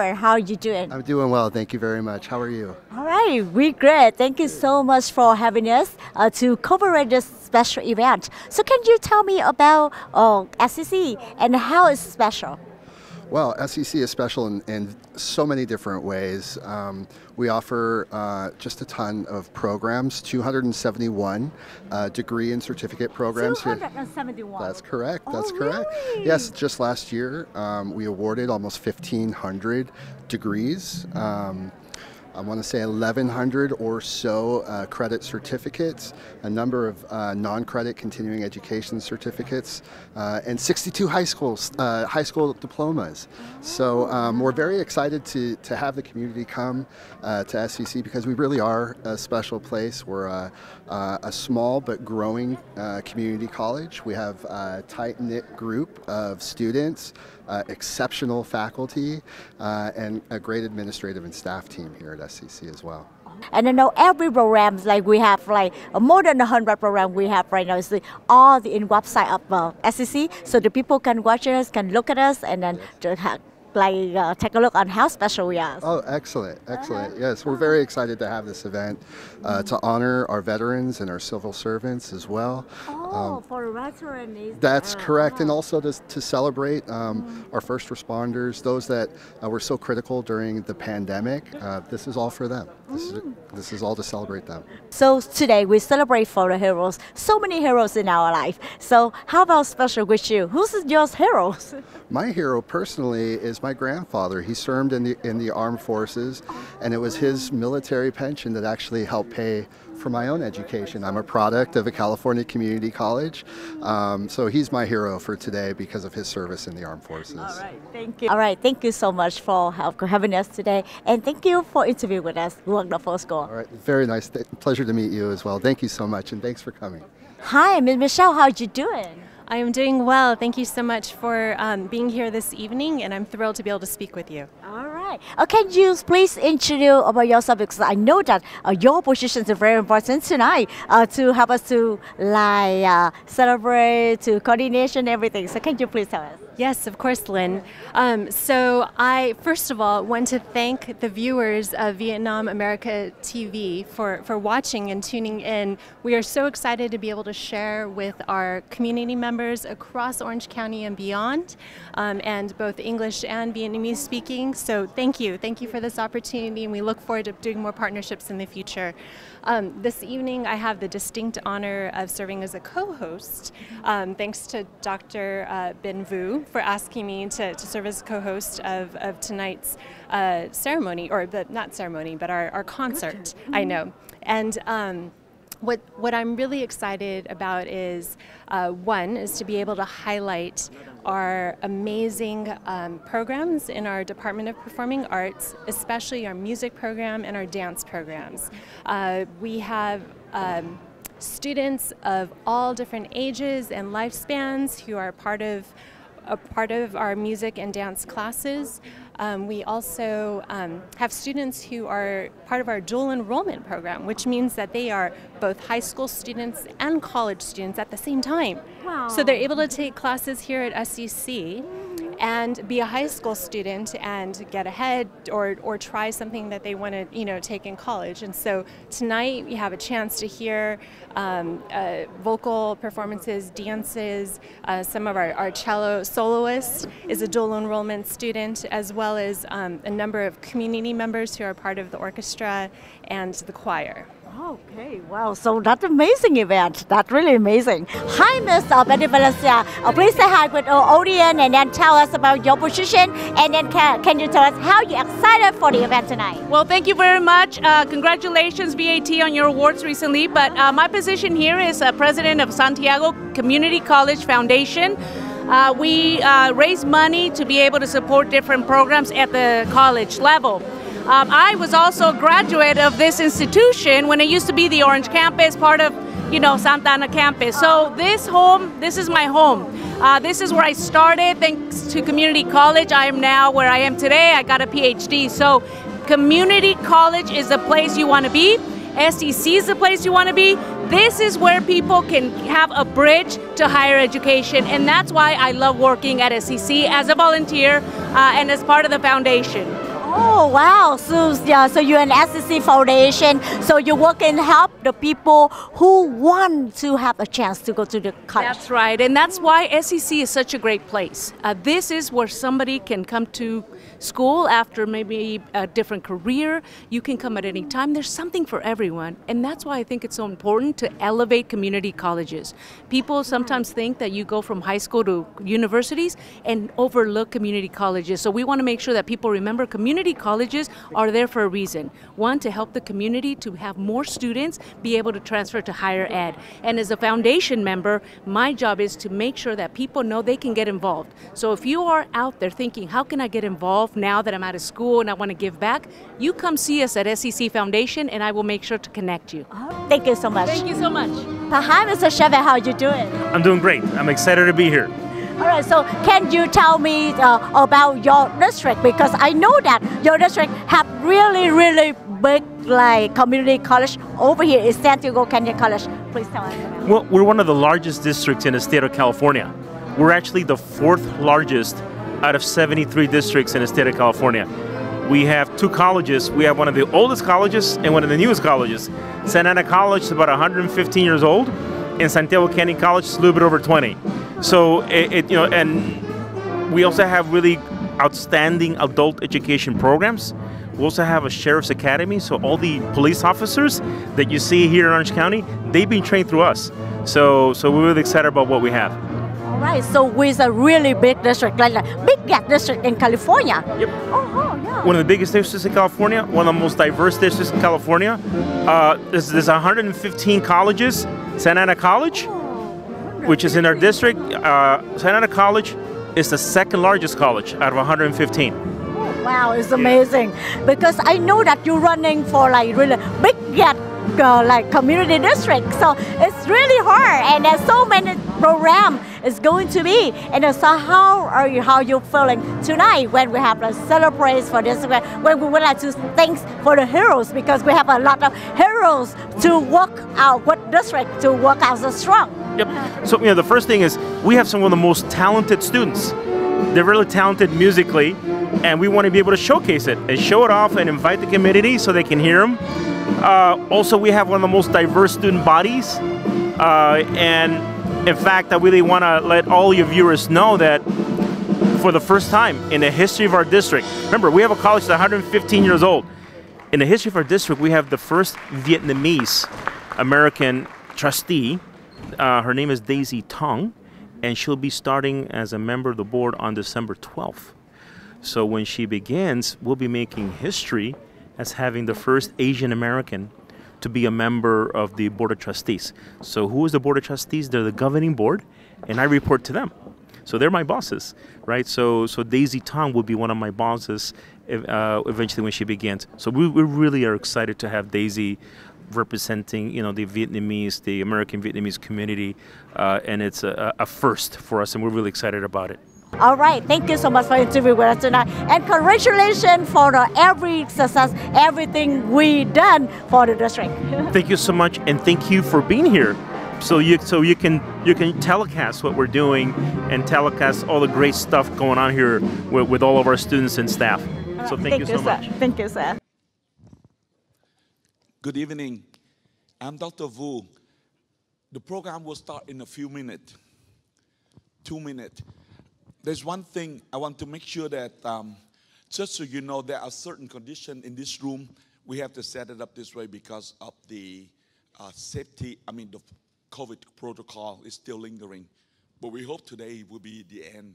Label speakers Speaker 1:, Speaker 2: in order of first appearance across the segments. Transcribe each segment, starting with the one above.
Speaker 1: and how are you doing?
Speaker 2: I'm doing well, thank you very much. How are you?
Speaker 1: All right, we're great. Thank you so much for having us to cover this special event. So can you tell me about SCC and how it's special?
Speaker 2: Well, SEC is special in so many different ways. We offer just a ton of programs, 271 degree and certificate programs.
Speaker 1: 271?
Speaker 2: That's correct, that's
Speaker 1: oh,
Speaker 2: correct.
Speaker 1: Really?
Speaker 2: Yes, just last year we awarded almost 1,500 degrees. I want to say 1,100 or so credit certificates, a number of non-credit continuing education certificates, and 62 high school diplomas. So we're very excited to have the community come to SEC because we really are a special place. We're a small but growing community college. We have a tight-knit group of students, exceptional faculty, and a great administrative and staff team here at SEC as well.
Speaker 1: And I know every program, like we have like more than 100 programs we have right now, is all the in website of SEC, so the people can watch us, can look at us, and then take a look on how special we are.
Speaker 2: Oh, excellent, excellent. Yes, we're very excited to have this event to honor our veterans and our civil servants as well.
Speaker 1: Oh, for veterans.
Speaker 2: That's correct, and also to celebrate our first responders, those that were so critical during the pandemic. This is all for them. This is all to celebrate them.
Speaker 1: So today we celebrate for the heroes. So many heroes in our life. So how about special with you? Who's your heroes?
Speaker 2: My hero personally is my grandfather. He served in the armed forces, and it was his military pension that actually helped pay for my own education. I'm a product of a California community college, so he's my hero for today because of his service in the armed forces.
Speaker 1: All right, thank you. All right, thank you so much for having us today, and thank you for interviewing with us. Wonderful school.
Speaker 2: All right, very nice. Pleasure to meet you as well. Thank you so much, and thanks for coming.
Speaker 1: Hi, Ms. Michelle. How are you doing?
Speaker 3: I am doing well. Thank you so much for being here this evening, and I'm thrilled to be able to speak with you.
Speaker 1: All right. Can you please introduce about yourself, because I know that your position is very important tonight to help us to celebrate, to coordination, everything. So can you please tell us?
Speaker 3: Yes, of course, Lynn. So I, first of all, want to thank the viewers of Vietnam America TV for watching and tuning in. We are so excited to be able to share with our community members across Orange County and beyond, and both English and Vietnamese speaking. So thank you for this opportunity, and we look forward to doing more partnerships in the future. This evening I have the distinct honor of serving as a co-host, thanks to Dr. Ben Vu for asking me to serve as co-host of tonight's ceremony, or not ceremony, but our concert. I know. And what I'm really excited about is, one, is to be able to highlight our amazing programs in our Department of Performing Arts, especially our music program and our dance programs. We have students of all different ages and lifespans who are a part of our music and dance classes. We also have students who are part of our dual enrollment program, which means that they are both high school students and college students at the same time.
Speaker 1: Wow.
Speaker 3: So they're able to take classes here at SEC and be a high school student and get ahead, or try something that they want to take in college. And so tonight we have a chance to hear vocal performances, dances. Some of our cello soloist is a dual enrollment student, as well as a number of community members who are part of the orchestra and the choir.
Speaker 1: Okay, wow, so that's an amazing event. That's really amazing. Hi, Ms. Betty Valencia. Please say hi with our audience and then tell us about your position, and then can you tell us how you're excited for the event tonight?
Speaker 4: Well, thank you very much. Congratulations, VAT, on your awards recently. But my position here is president of Santiago Community College Foundation. We raise money to be able to support different programs at the college level. I was also a graduate of this institution when it used to be the Orange campus, part of, Santa Ana campus. So this is my home. This is where I started. Thanks to community college, I am now where I am today. I got a PhD. So community college is the place you want to be. SEC is the place you want to be. This is where people can have a bridge to higher education, and that's why I love working at SEC as a volunteer and as part of the foundation.
Speaker 1: Oh wow! So yeah, so you're an SEC Foundation. So you work and help the people who want to have a chance to go to the college.
Speaker 4: That's right, and that's why SEC is such a great place. This is where somebody can come to school after maybe a different career. You can come at any time. There's something for everyone, and that's why I think it's so important to elevate community colleges. People sometimes think that you go from high school to universities and overlook community colleges. So we want to make sure that people remember community colleges are there for a reason. One, to help the community to have more students be able to transfer to higher ed. And as a foundation member, my job is to make sure that people know they can get involved. So if you are out there thinking, how can I get involved now that I'm out of school and I want to give back, you come see us at SEC Foundation and I will make sure to connect you.
Speaker 1: Thank you so much.
Speaker 4: Thank you so much.
Speaker 1: Hi, Mr. Chevy, how are you doing?
Speaker 5: I'm doing great. I'm excited to be here.
Speaker 1: All right, so can you tell me about your district? Because I know that your district have really big like community college over here is Santiago Canyon College. Please tell us about it.
Speaker 5: Well, we're one of the largest districts in the state of California. We're actually the 4th largest out of 73 districts in the state of California. We have 2 colleges. We have one of the oldest colleges and one of the newest colleges. Santa Ana College is about 115 years old, and Santiago Canyon College is a little bit over 20. So and we also have really outstanding adult education programs. We also have a sheriff's academy, so all the police officers that you see here in Orange County, they've been trained through us. So we're really excited about what we have.
Speaker 1: All right, so with a really big district, like a big gap district in California.
Speaker 5: Yep.
Speaker 1: Oh, yeah.
Speaker 5: One of the biggest districts in California, one of the most diverse districts in California. There's 115 colleges. Santa Ana College, which is in our district. Santa Ana College is the 2nd largest college out of 115.
Speaker 1: Wow, it's amazing. Because I know that you're running for like really big gap like community district. So it's really hard, and there's so many programs it's going to be. And so how you feeling tonight when we have a celebration for this, when we would like to thank for the heroes, because we have a lot of heroes to work out what district to work out so strong.
Speaker 5: Yep. So the first thing is we have some of the most talented students. They're really talented musically, and we want to be able to showcase it and show it off and invite the community so they can hear them. Also, we have one of the most diverse student bodies, and in fact, I really want to let all your viewers know that for the first time in the history of our district, remember, we have a college that's 115 years old. In the history of our district, we have the first Vietnamese American trustee. Her name is Daisy Tong, and she'll be starting as a member of the board on December 12th. So when she begins, we'll be making history as having the first Asian American to be a member of the Board of Trustees. So who is the Board of Trustees? They're the governing board, and I report to them. So they're my bosses, right? So Daisy Tong will be one of my bosses eventually when she begins. So we really are excited to have Daisy representing, the Vietnamese, the American Vietnamese community, and it's a first for us, and we're really excited about it.
Speaker 1: All right, thank you so much for interviewing with us tonight, and congratulations for every success, everything we done for the district.
Speaker 5: Thank you so much, and thank you for being here. So you can telecast what we're doing and telecast all the great stuff going on here with all of our students and staff. So thank you so much.
Speaker 1: Thank you, sir.
Speaker 6: Good evening. I'm Dr. Vu. The program will start in a few minutes, 2 minutes. There's one thing I want to make sure that, just so you know, there are certain conditions in this room. We have to set it up this way because of the safety, the COVID protocol is still lingering. But we hope today will be the end,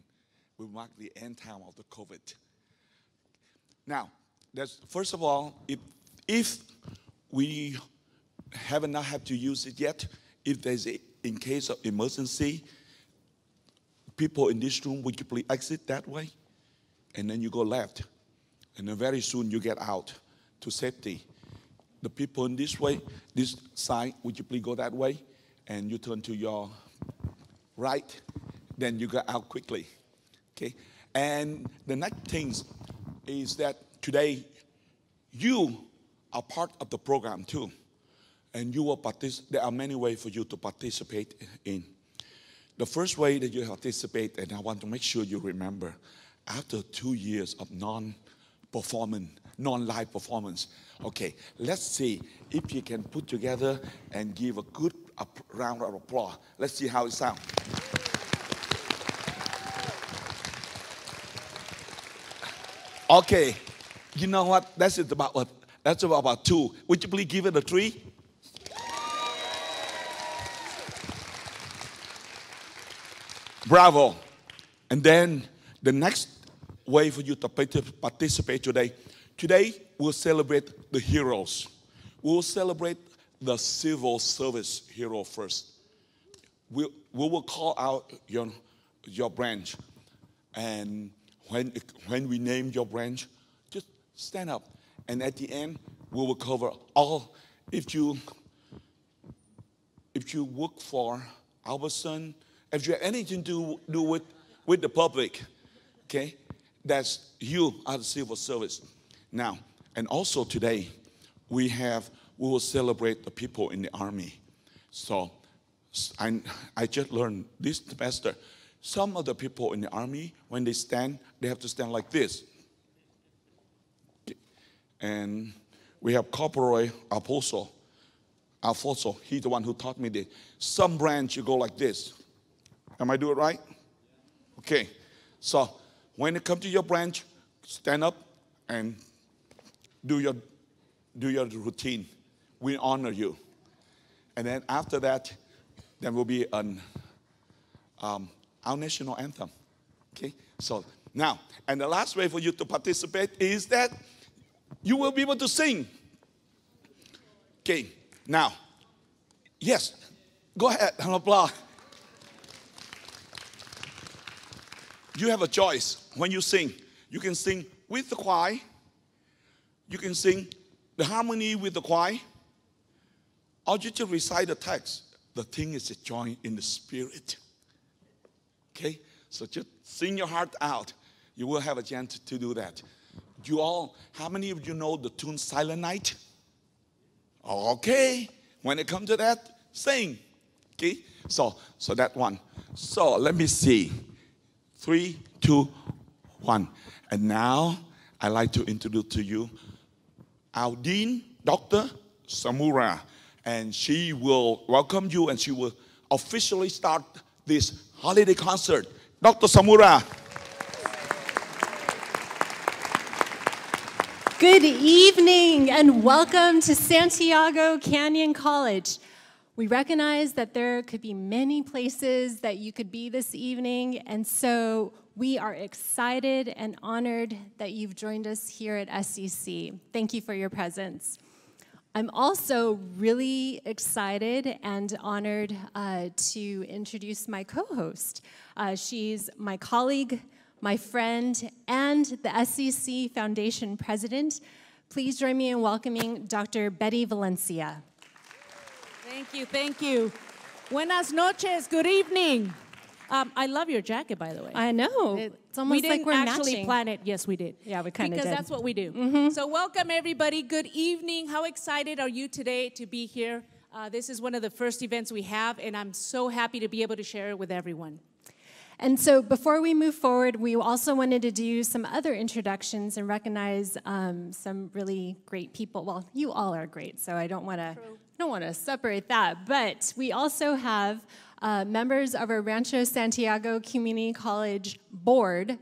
Speaker 6: will mark the end time of the COVID. Now, first of all, if we have not had to use it yet, if there's in case of emergency, people in this room, would you please exit that way? And then you go left. And then very soon you get out to safety. The people in this way, this side, would you please go that way? And you turn to your right. Then you go out quickly. Okay? And the next thing is that today you are part of the program too. And you will there are many ways for you to participate in. The first way that you participate, and I want to make sure you remember, after 2 years of performance, non-live performance. Okay, let's see if you can put together and give a good round of applause. Let's see how it sounds. Okay, you know what? That's about 2. Would you please give it a 3? Bravo. And then the next way for you to participate today we'll celebrate the heroes. We'll celebrate the civil service hero first. We will call out your branch. And when we name your branch, just stand up. And at the end, we will cover all. If you work for Albertson, if you have anything to do with the public, okay, that's you are the civil service. Now, and also today, we will celebrate the people in the army. So I just learned this semester, some of the people in the army, when they stand, they have to stand like this. And we have Corporal Alfonso. He's the one who taught me this. Some branch, you go like this. Am I doing it right? Okay. So when it comes to your branch, stand up and do your routine. We honor you. And then after that, there will be our national anthem. Okay? So now, and the last way for you to participate is that you will be able to sing. Okay, now, yes, go ahead and applaud. You have a choice when you sing. You can sing with the choir. You can sing the harmony with the choir. Or you just recite the text. The thing is to join in the spirit. Okay? So just sing your heart out. You will have a chance to do that. You all, how many of you know the tune Silent Night? Okay. When it comes to that, sing. Okay? So that one. So let me see. 3, 2, 1. And now, I'd like to introduce to you our Dean, Dr. Samura. And she will welcome you and she will officially start this holiday concert. Dr. Samura.
Speaker 3: Good evening and welcome to Santiago Canyon College. We recognize that there could be many places that you could be this evening, and so we are excited and honored that you've joined us here at SCC. Thank you for your presence. I'm also really excited and honored to introduce my co-host. She's my colleague, my friend, and the SCC Foundation president. Please join me in welcoming Dr. Betty Valencia.
Speaker 4: Thank you, thank you. Buenas noches, good evening. I love your jacket, by the way.
Speaker 3: I know. It's almost like we're matching.
Speaker 4: We didn't actually plan it. Yes, we did.
Speaker 3: Yeah, we kind of did.
Speaker 4: Because that's what we do. So welcome, everybody. Good evening. How excited are you today to be here? This is one of the first events we have, and I'm so happy to be able to share it with everyone.
Speaker 3: And so before we move forward, we also wanted to do some other introductions and recognize some really great people. Well, you all are great, so I don't want to separate that. But we also have members of our Rancho Santiago Community College board,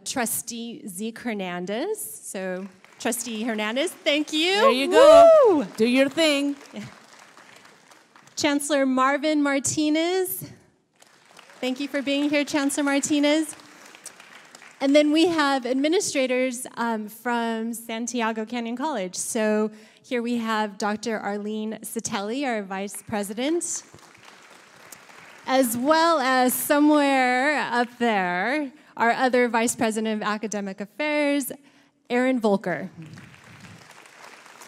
Speaker 3: Trustee Zeke Hernandez. So, Trustee Hernandez, thank you.
Speaker 4: There you go. Woo! Do your thing.
Speaker 3: Chancellor Marvin Martinez. Thank you for being here, Chancellor Martinez. And then we have administrators from Santiago Canyon College. So here we have Dr. Arlene Satelli, our vice president, as well as somewhere up there, our other vice president of academic affairs, Aaron Volker.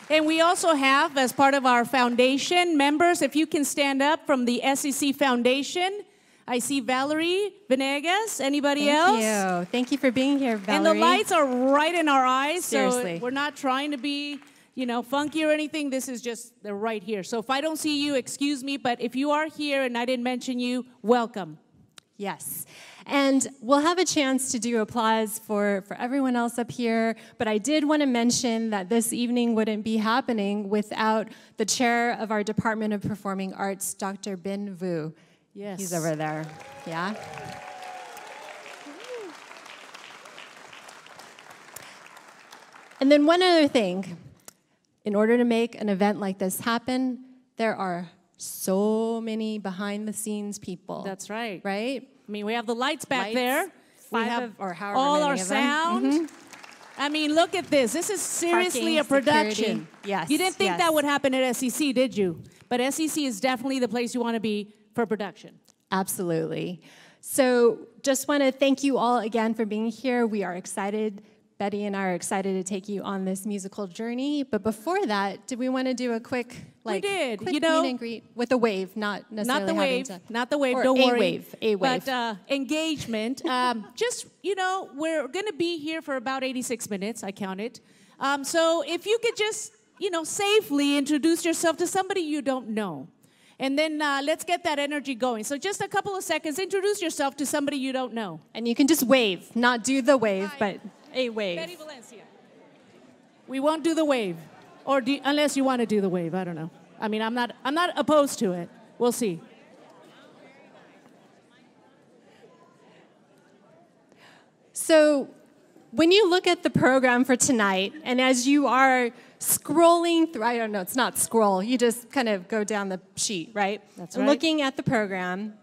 Speaker 4: And we also have, as part of our foundation members, if you can stand up from the SEC Foundation. I see Valerie Venegas. Anybody else?
Speaker 3: Thank you. Thank you for being here, Valerie.
Speaker 4: And the lights are right in our eyes.
Speaker 3: Seriously.
Speaker 4: So we're not trying to be, funky or anything. This is just, they're right here. So if I don't see you, excuse me. But if you are here and I didn't mention you, welcome.
Speaker 3: Yes. And we'll have a chance to do applause for everyone else up here, but I did want to mention that this evening wouldn't be happening without the chair of our Department of Performing Arts, Dr. Bin Vu.
Speaker 4: Yes.
Speaker 3: He's over there. Yeah? And then one other thing. In order to make an event like this happen, there are so many behind-the-scenes people.
Speaker 4: That's right.
Speaker 3: Right?
Speaker 4: I mean, we have the lights back
Speaker 3: Lights,
Speaker 4: there. We
Speaker 3: five
Speaker 4: have
Speaker 3: of- or however
Speaker 4: all
Speaker 3: many
Speaker 4: our
Speaker 3: of them.
Speaker 4: sound. I mean, look at this. This is seriously
Speaker 3: Parking,
Speaker 4: a production.
Speaker 3: security. Yes,
Speaker 4: You didn't think
Speaker 3: yes.
Speaker 4: that would happen at SEC, did you? But SEC is definitely the place you want to be for production.
Speaker 3: Absolutely. So just want to thank you all again for being here. We are excited. Betty and I are excited to take you on this musical journey. But before that, did we want to do a quick,
Speaker 4: We did.
Speaker 3: quick
Speaker 4: You know,
Speaker 3: meet and greet with a wave, not necessarily
Speaker 4: Not the
Speaker 3: having
Speaker 4: wave,
Speaker 3: to,
Speaker 4: not the wave,
Speaker 3: or
Speaker 4: don't
Speaker 3: a
Speaker 4: worry.
Speaker 3: wave, a wave.
Speaker 4: But engagement. Just, you know, we're going to be here for about 86 minutes, I counted. So if you could just, you know, safely introduce yourself to somebody you don't know. And then let's get that energy going. So just a couple of seconds, introduce yourself to somebody you don't know.
Speaker 3: And you can just wave, not do the wave, but a wave.
Speaker 4: Betty Valencia. We won't do the wave, or unless you want to do the wave. I don't know. I mean, I'm not opposed to it. We'll see.
Speaker 3: So when you look at the program for tonight, and as you are scrolling through, I don't know, it's not scroll, you just kind of go down the sheet, right?
Speaker 4: That's
Speaker 3: And
Speaker 4: right.
Speaker 3: looking at the program,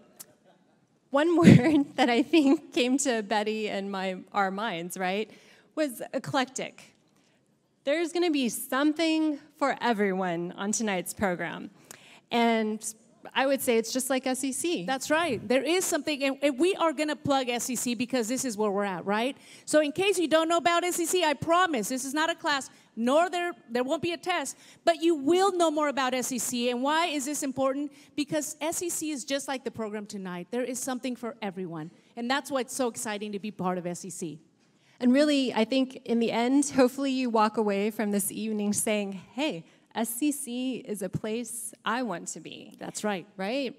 Speaker 3: one word that I think came to Betty and our minds, right, was eclectic. There's going to be something for everyone on tonight's program. And I would say it's just like SEC.
Speaker 4: That's right. There is something, and we are going to plug SEC because this is where we're at, right? So in case you don't know about SEC, I promise this is not a class, nor there won't be a test, but you will know more about SEC. And why is this important? Because SEC is just like the program tonight. There is something for everyone. And that's why it's so exciting to be part of SEC.
Speaker 3: And really, I think in the end, hopefully you walk away from this evening saying, hey, SCC is a place I want to be.
Speaker 4: That's right.
Speaker 3: Right?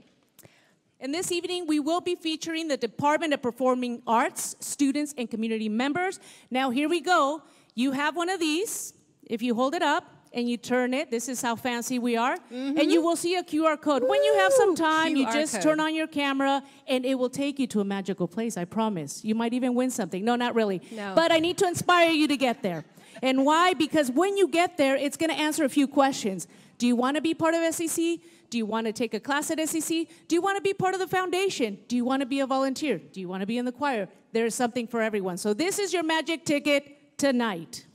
Speaker 4: And this evening, we will be featuring the Department of Performing Arts, students, and community members. Now, here we go. You have one of these. If you hold it up and you turn it, this is how fancy we are. And you will see a QR code. When you have some time, you
Speaker 3: QR
Speaker 4: just
Speaker 3: code.
Speaker 4: turn on your camera, and it will take you to a magical place, I promise. You might even win something. No, not really.
Speaker 3: No.
Speaker 4: But I need to inspire you to get there. And why? Because when you get there, it's going to answer a few questions. Do you want to be part of SEC? Do you want to take a class at SEC? Do you want to be part of the foundation? Do you want to be a volunteer? Do you want to be in the choir? There is something for everyone. So this is your magic ticket tonight.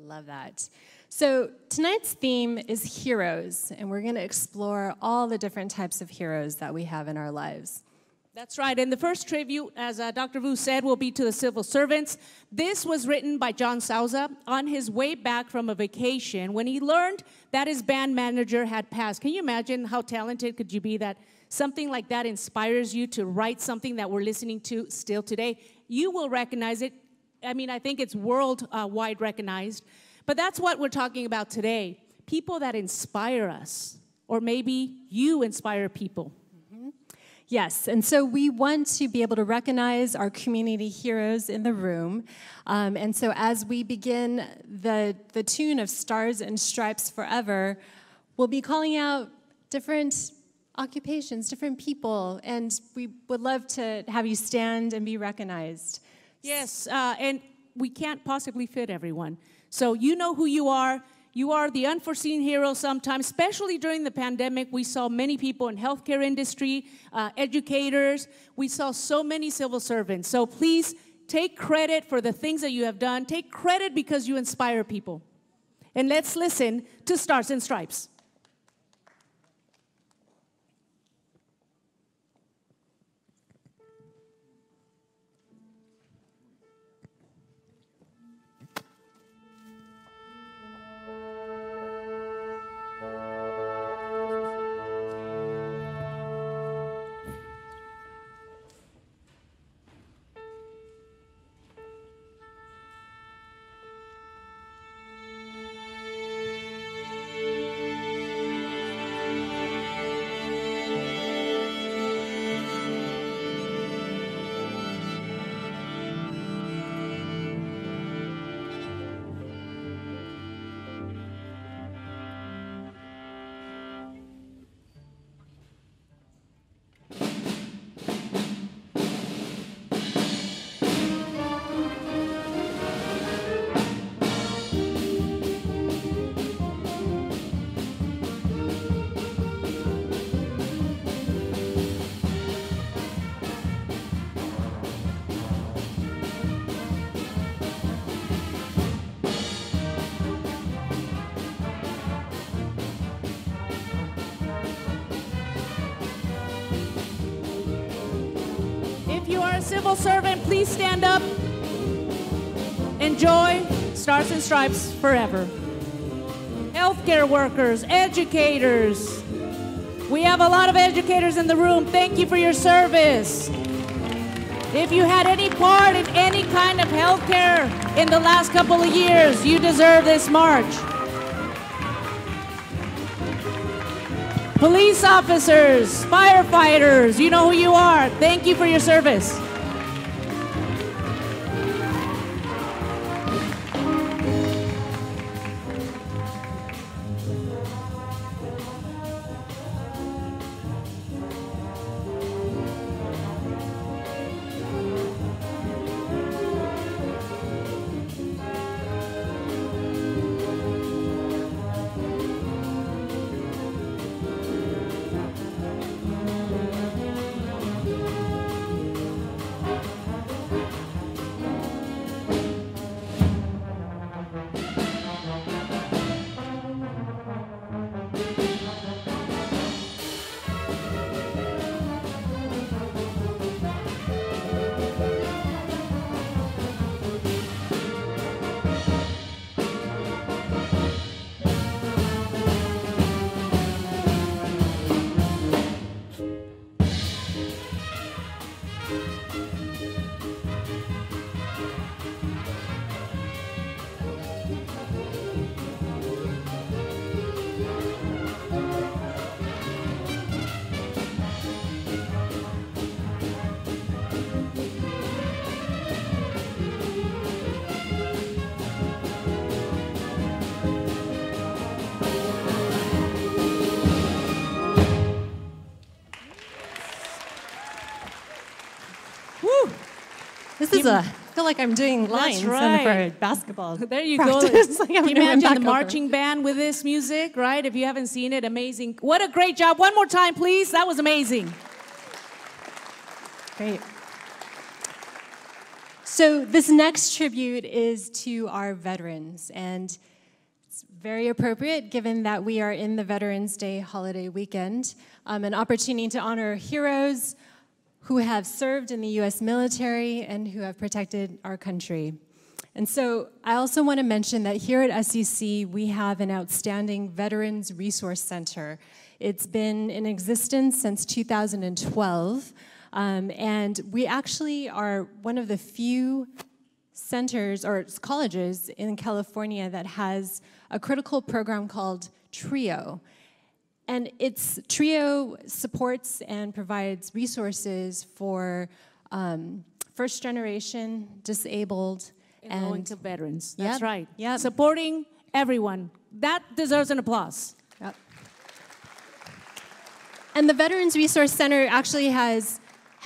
Speaker 3: Love that. So tonight's theme is heroes, and we're going to explore all the different types of heroes that we have in our lives.
Speaker 4: That's right. And the first tribute, as Dr. Vu said, will be to the civil servants. This was written by John Souza on his way back from a vacation when he learned that his band manager had passed. Can you imagine how talented could you be that something like that inspires you to write something that we're listening to still today? You will recognize it. I mean, I think it's worldwide recognized. But that's what we're talking about today. People that inspire us. Or maybe you inspire people.
Speaker 3: Yes, and so we want to be able to recognize our community heroes in the room. And so as we begin the tune of Stars and Stripes Forever, we'll be calling out different occupations, different people, and we would love to have you stand and be recognized.
Speaker 4: Yes, and we can't possibly fit everyone. So you know who you are. You are the unforeseen hero sometimes, especially during the pandemic. We saw many people in healthcare industry, educators. We saw so many civil servants. So please take credit for the things that you have done. Take credit because you inspire people. And let's listen to Stars and Stripes. civil servant, please stand up. Enjoy Stars and Stripes forever. Healthcare workers, educators. We have a lot of educators in the room. Thank you for your service. If you had any part in any kind of healthcare in the last couple of years, you deserve this march. Police officers, firefighters, you know who you are. Thank you for your service.
Speaker 3: I feel like I'm doing lines for basketball.
Speaker 4: There you
Speaker 3: practice.
Speaker 4: go. Can you imagine the marching band with this music, right? If you haven't seen it, amazing. What a great job. One more time, please. That was amazing.
Speaker 3: Great. So this next tribute is to our veterans, and it's very appropriate given that we are in the Veterans Day holiday weekend, an opportunity to honor heroes who have served in the U.S. military and who have protected our country. And so I also want to mention that here at SEC, we have an outstanding Veterans Resource Center. It's been in existence since 2012, and we actually are one of the few centers or colleges in California that has a critical program called TRIO. And its TRIO supports and provides resources for first-generation, disabled,
Speaker 4: and low-income veterans.
Speaker 3: Yep,
Speaker 4: That's right.
Speaker 3: Yep.
Speaker 4: Supporting everyone. That deserves an applause.
Speaker 3: Yep. And the Veterans Resource Center actually has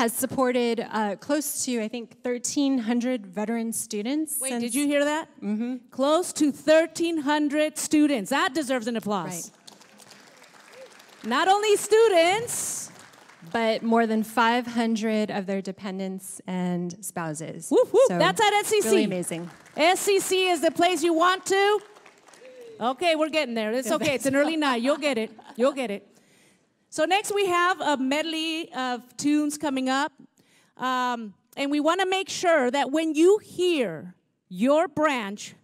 Speaker 3: supported close to, I think, 1,300 veteran students.
Speaker 4: Wait, did you hear that? Mm-hmm. Close to 1,300 students. That deserves an applause.
Speaker 3: Right.
Speaker 4: Not only students,
Speaker 3: but more than 500 of their dependents and spouses.
Speaker 4: Whoop, whoop.
Speaker 3: So
Speaker 4: that's at SEC.
Speaker 3: Really amazing.
Speaker 4: SEC is the place you want to. Okay, we're getting there. It's okay. It's an early night. You'll get it. You'll get it. So next we have a medley of tunes coming up. And we want to make sure that when you hear your branch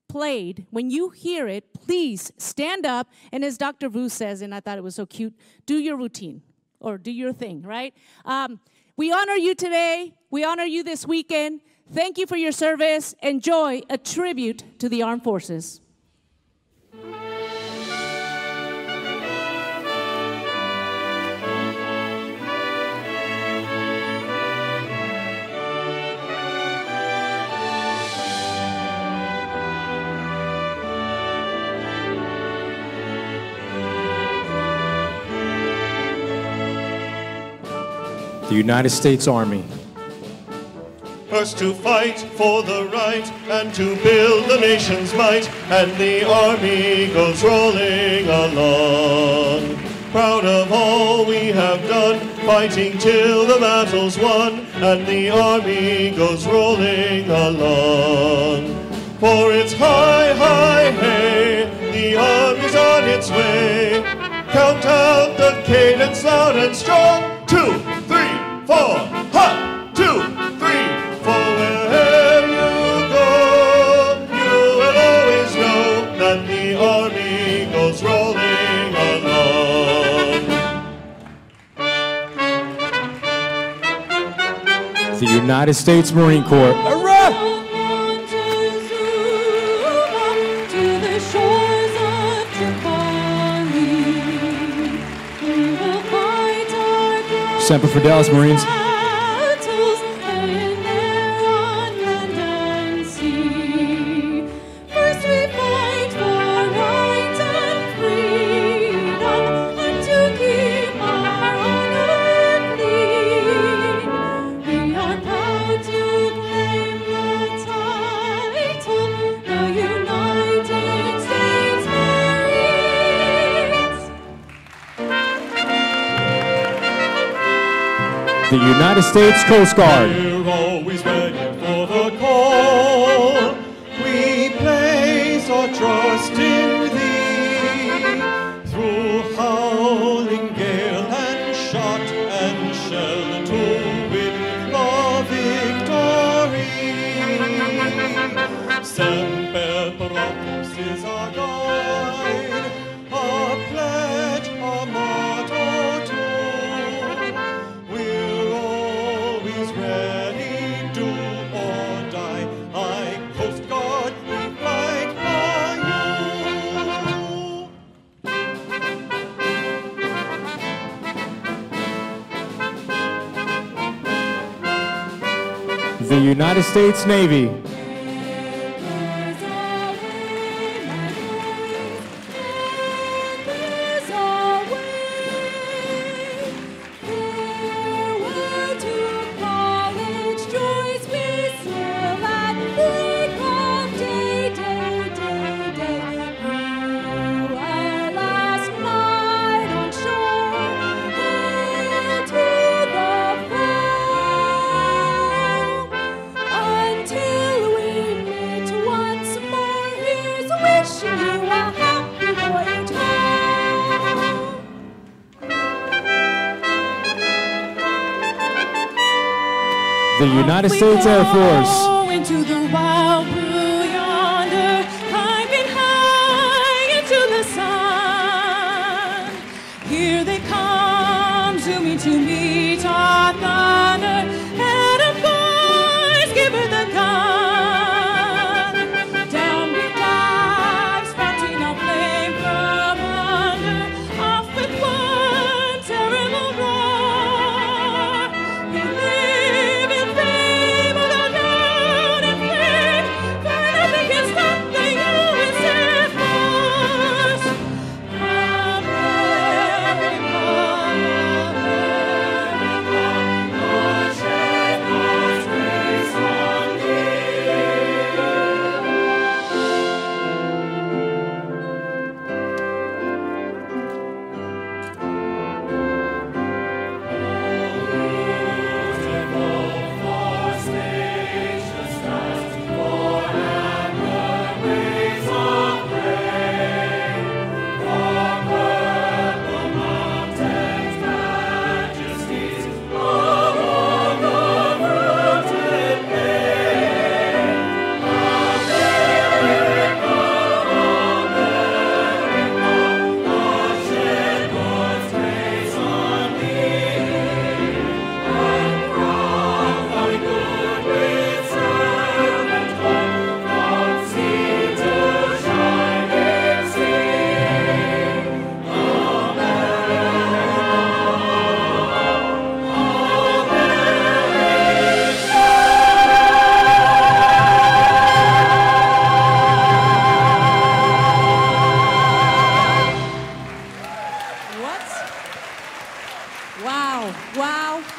Speaker 4: played, when you hear it, please stand up. And as Dr. Vu says, and I thought it was so cute, do your routine or do your thing, right? We honor you today. We honor you this weekend. Thank you for your service. Enjoy a tribute to the armed forces.
Speaker 7: The United States Army.
Speaker 8: First to fight for the right and to build the nation's might, and the army goes rolling along. Proud of all we have done, fighting till the battle's won, and the army goes rolling along. For it's hi, hi, hey, the army's on its way. Count out the cadence loud and strong. 2, 3, 4, ha! 2,
Speaker 7: United States Marine Corps. Semper Fidelis, Marines. The United States Coast Guard.
Speaker 8: We're always ready for the call. We place our trust in Thee. Through howling gale and shot and shell to win the victory. Semper Paratus is our guide, our pledge, our motto too. We're always ready, do or die. Like Coast Guard, we fight for you.
Speaker 7: The United States Navy. The United States Air Force.
Speaker 9: Into the wild blue yonder, climbing high into the sun. Here they come, zooming to meet our thunder. And a boys, give her the gun. Down we dive, spouting our flame from under. Off with one terrible roar. We live in fame of the known and flame, for nothing can stop the USA force. America, Lord, shed God's grace on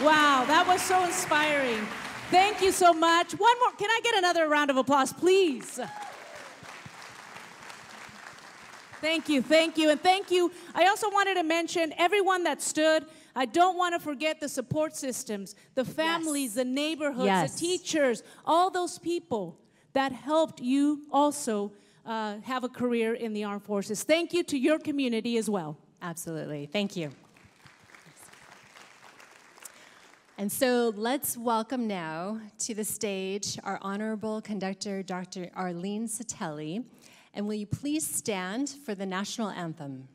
Speaker 4: Wow, that was so inspiring. Thank you so much. One more, can I get another round of applause, please? Thank you, and thank you. I also wanted to mention everyone that stood. I don't want to forget the support systems, the families, the neighborhoods, the teachers, all those people that helped you also have a career in the armed forces. Thank you to your community as well.
Speaker 3: Absolutely, thank you. And so let's welcome now to the stage our honorable conductor, Dr. Arlene Satelli. And will you please stand for the national anthem?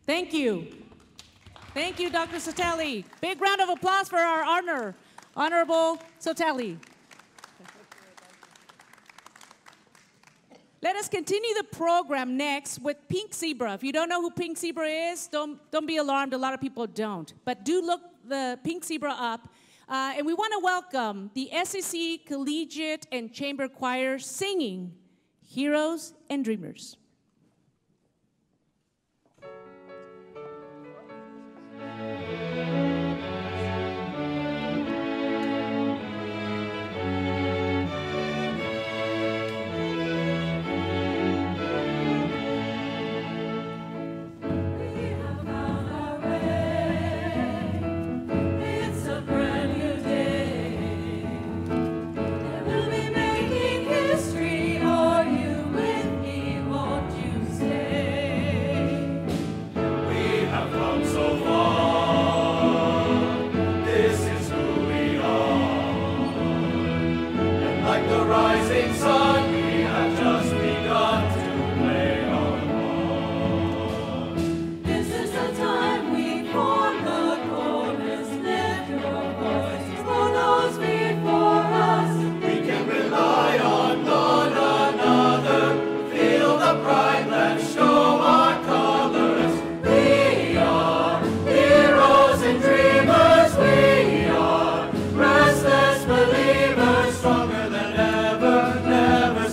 Speaker 4: Thank you. Thank you, Dr. Soteli. Big round of applause for our Honorable Soteli. Let us continue the program next with Pink Zebra. If you don't know who Pink Zebra is, don't be alarmed. A lot of people don't. But do look the Pink Zebra up. And we want to welcome the SEC Collegiate and Chamber Choir singing Heroes and Dreamers.
Speaker 8: Stronger than ever, never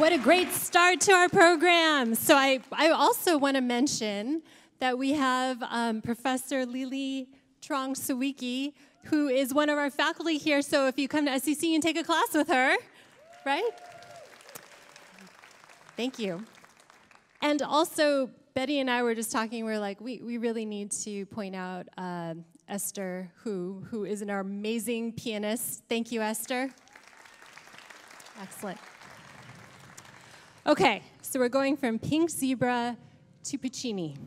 Speaker 3: What a great start to our program. So I also want to mention that we have Professor Lili Trong Sawicki, who is one of our faculty here. So if you come to SEC, you can take a class with her, right? Thank you. And also, Betty and I were just talking, we're like, we really need to point out Esther, who is an amazing pianist. Thank you, Esther. Excellent. Okay, so we're going from Pink Zebra to Puccini.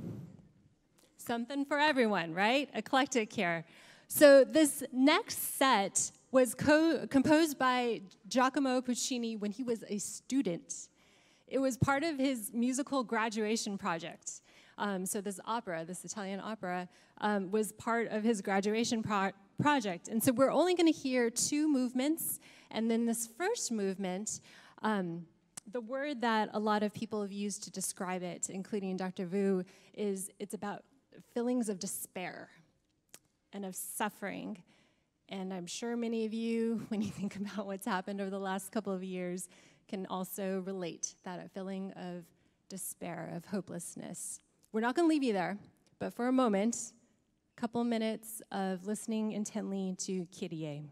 Speaker 3: Something for everyone, right? Eclectic here. So this next set was composed by Giacomo Puccini when he was a student. It was part of his musical graduation project. So this opera, this Italian opera, was part of his graduation project. And so we're only going to hear 2 movements. And then this first movement, the word that a lot of people have used to describe it, including Dr. Vu, is it's about feelings of despair and of suffering. And I'm sure many of you, when you think about what's happened over the last couple of years, can also relate that feeling of despair, of hopelessness. We're not going to leave you there, but for a moment, a couple minutes of listening intently to Kyrie.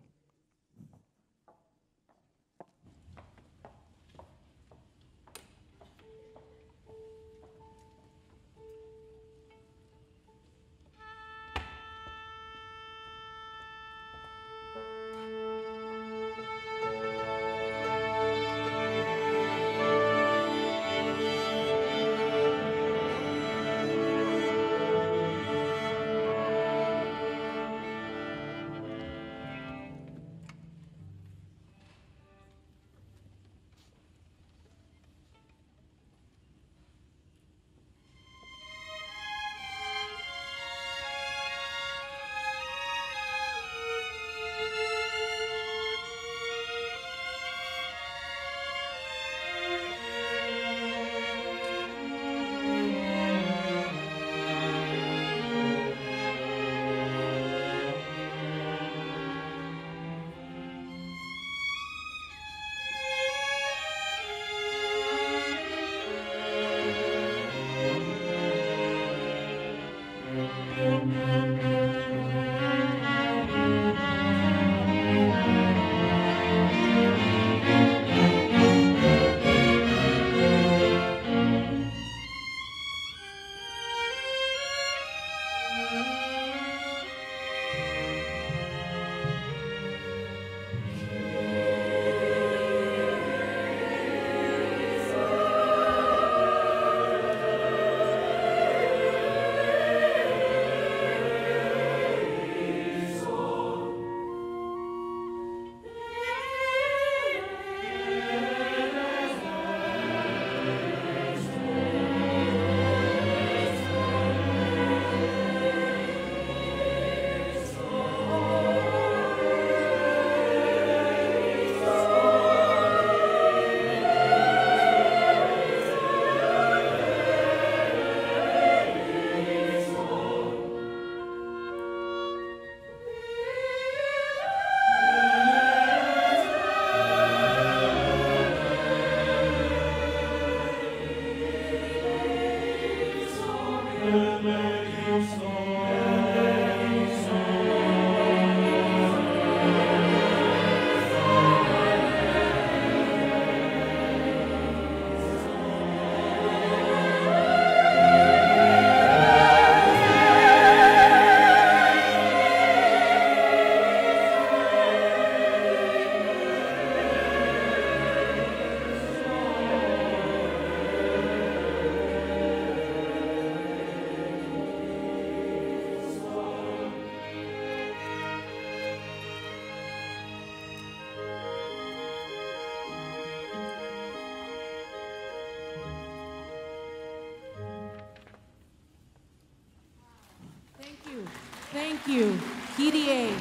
Speaker 10: Thank you, Kyrie.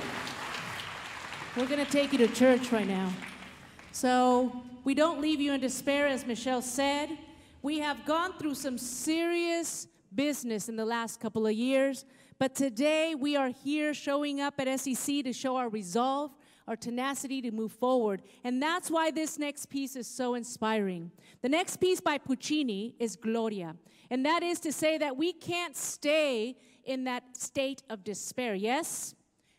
Speaker 10: We're going to take you to church right now. So we don't leave you in despair, as Michelle said. We have gone through some serious business in the last couple of years, but today we are here showing up at SEC to show our resolve, our tenacity to move forward. And that's why this next piece is so inspiring. The next piece by Puccini is Gloria. And that is to say that we can't stay in that state of despair, yes?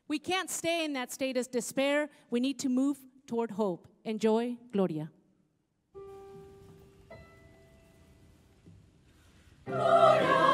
Speaker 10: We can't stay in that state of despair. We need to move toward hope. Enjoy Gloria.
Speaker 9: Gloria.